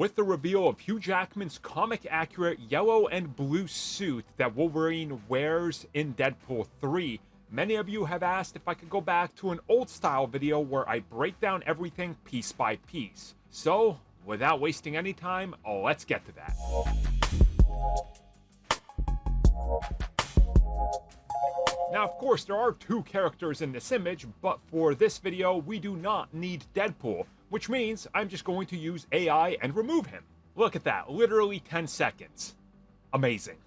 with the reveal of Hugh Jackman's comic-accurate yellow and blue suit that Wolverine wears in Deadpool 3. Many of you have asked if I could go back to an old-style video where I break down everything piece by piece. So, without wasting any time, let's get to that. Now, of course, there are two characters in this image, but for this video, we do not need Deadpool, which means I'm just going to use AI and remove him. Look at that, literally 10 seconds. Amazing.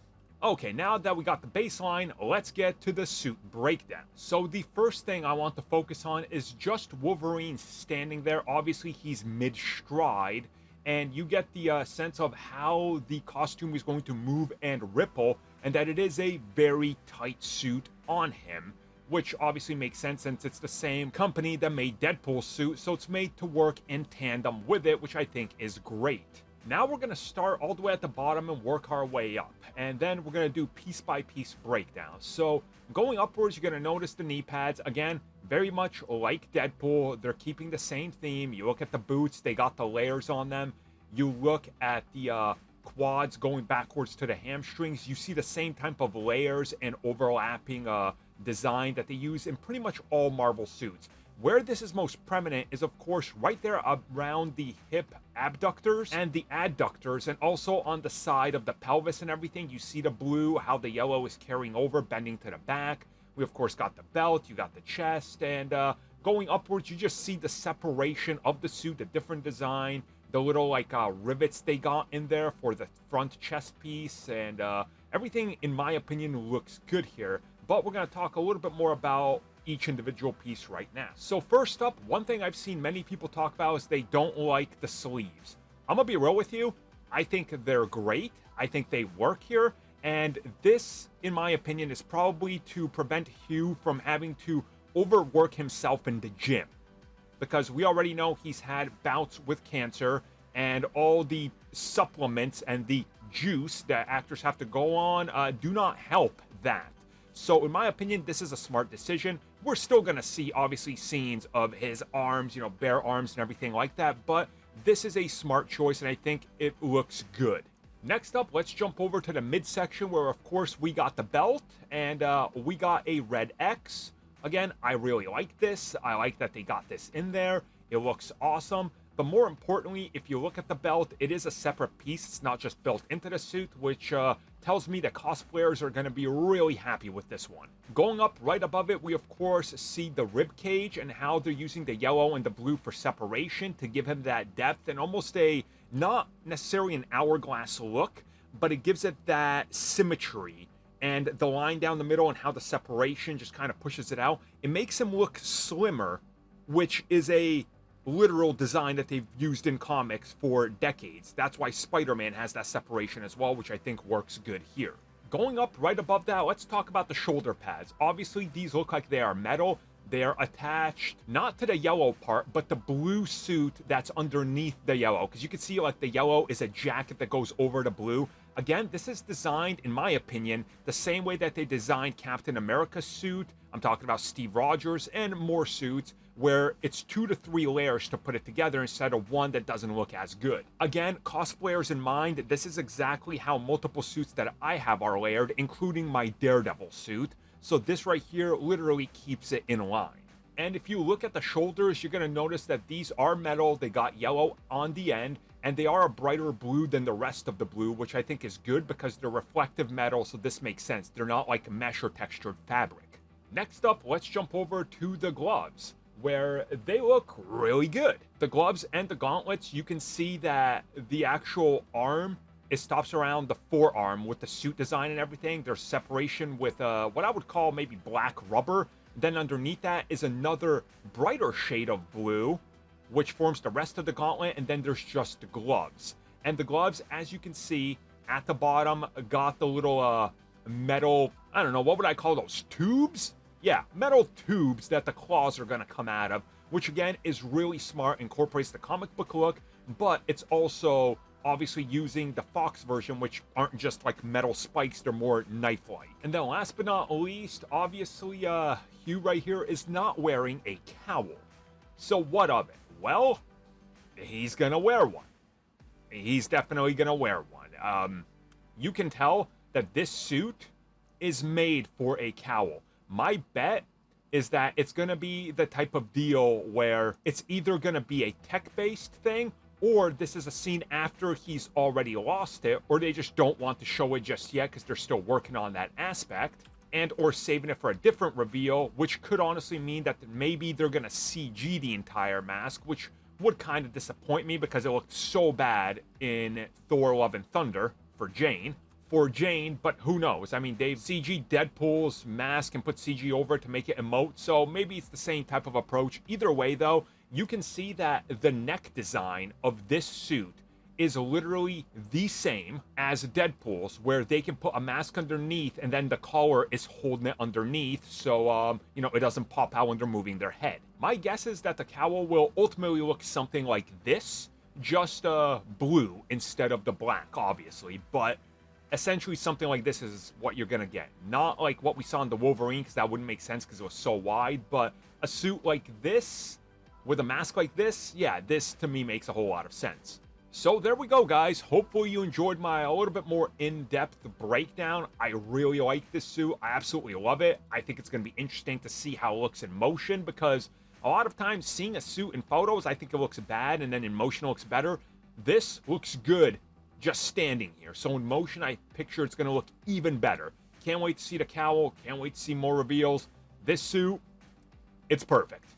Okay, now that we got the baseline, let's get to the suit breakdown. So the first thing I want to focus on is just Wolverine standing there. Obviously, he's mid-stride, and you get the sense of how the costume is going to move and ripple, and that it is a very tight suit on him, which obviously makes sense since it's the same company that made Deadpool's suit, so it's made to work in tandem with it, which I think is great. Now we're going to start all the way at the bottom and work our way up, and then we're going to do piece by piece breakdown. So going upwards, you're going to notice the knee pads. Again, very much like Deadpool, they're keeping the same theme. You look at the boots, they got the layers on them. You look at the quads going backwards to the hamstrings, you see the same type of layers and overlapping design that they use in pretty much all Marvel suits. Where this is most prominent is, of course, right there around the hip abductors and the adductors, and also on the side of the pelvis and everything. You see the blue, how the yellow is carrying over, bending to the back. We, of course, got the belt, you got the chest, and going upwards, you just see the separation of the suit, the different design, the little like rivets they got in there for the front chest piece, and everything, in my opinion, looks good here. But we're going to talk a little bit more about each individual piece right now. So first up, one thing I've seen many people talk about is they don't like the sleeves. I'm gonna be real with you, I think they're great, I think they work here, and this, in my opinion, is probably to prevent Hugh from having to overwork himself in the gym, because we already know he's had bouts with cancer, and all the supplements and the juice that actors have to go on do not help that. So in my opinion, this is a smart decision. We're still going to see, obviously, scenes of his arms, bare arms and everything like that, but this is a smart choice, and I think it looks good. Next up, let's jump over to the midsection where, of course, we got the belt, and we got a red X. Again, I really like this. I like that they got this in there. It looks awesome. But more importantly, if you look at the belt, it is a separate piece. It's not just built into the suit, which tells me that cosplayers are going to be really happy with this one. Going up right above it, we of course see the rib cage and how they're using the yellow and the blue for separation to give him that depth and almost a, not necessarily an hourglass look, but it gives it that symmetry. And the line down the middle and how the separation just kind of pushes it out, it makes him look slimmer, which is a literal design that they've used in comics for decades. That's why Spider-Man has that separation as well, which I think works good here. Going up right above that, let's talk about the shoulder pads. Obviously, these look like they are metal. They are attached not to the yellow part, but the blue suit that's underneath the yellow, because you can see like the yellow is a jacket that goes over the blue. Again, this is designed, in my opinion, the same way that they designed Captain America's suit. I'm talking about Steve Rogers and more suits, where it's 2 to 3 layers to put it together instead of one that doesn't look as good. Again, cosplayers in mind, this is exactly how multiple suits that I have are layered, including my Daredevil suit. So this right here literally keeps it in line. And if you look at the shoulders, you're going to notice that these are metal. They got yellow on the end, and they are a brighter blue than the rest of the blue, which I think is good because they're reflective metal, so this makes sense. They're not like mesh or textured fabric. Next up, let's jump over to the gloves, where they look really good. The gloves and the gauntlets, you can see that the actual arm, it stops around the forearm with the suit design and everything. There's separation with what I would call maybe black rubber. Then underneath that is another brighter shade of blue, which forms the rest of the gauntlet, and then there's just the gloves. And the gloves, as you can see, at the bottom, got the little metal, I don't know, what would I call those, tubes? Yeah, metal tubes that the claws are going to come out of, which again is really smart, incorporates the comic book look, but it's also obviously using the Fox version, which aren't just like metal spikes, they're more knife-like. And then last but not least, obviously, Hugh right here is not wearing a cowl. So what of it? Well, he's gonna wear one. He's definitely gonna wear one. You can tell that this suit is made for a cowl. My bet is that it's gonna be the type of deal where it's either gonna be a tech-based thing, or this is a scene after he's already lost it, or they just don't want to show it just yet because they're still working on that aspect, and or saving it for a different reveal, which could honestly mean that maybe they're gonna CG the entire mask, which would kind of disappoint me because it looked so bad in Thor: Love and Thunder for Jane. But who knows? I mean, they've CG Deadpool's mask and put CG over it to make it emote, so maybe it's the same type of approach. Either way, though, you can see that the neck design of this suit is literally the same as Deadpool's, where they can put a mask underneath and then the collar is holding it underneath, so, it doesn't pop out when they're moving their head. My guess is that the cowl will ultimately look something like this, just blue instead of the black, obviously, but essentially something like this is what you're gonna get. Not like what we saw in the Wolverine, because that wouldn't make sense because it was so wide, but a suit like this with a mask like this, yeah, this to me makes a whole lot of sense. So there we go, guys. Hopefully you enjoyed my a little bit more in-depth breakdown. I really like this suit. I absolutely love it. I think it's going to be interesting to see how it looks in motion, because a lot of times seeing a suit in photos, I think it looks bad, and then in motion it looks better. This looks good just standing here. So in motion, I picture it's going to look even better. Can't wait to see the cowl. Can't wait to see more reveals. This suit, it's perfect.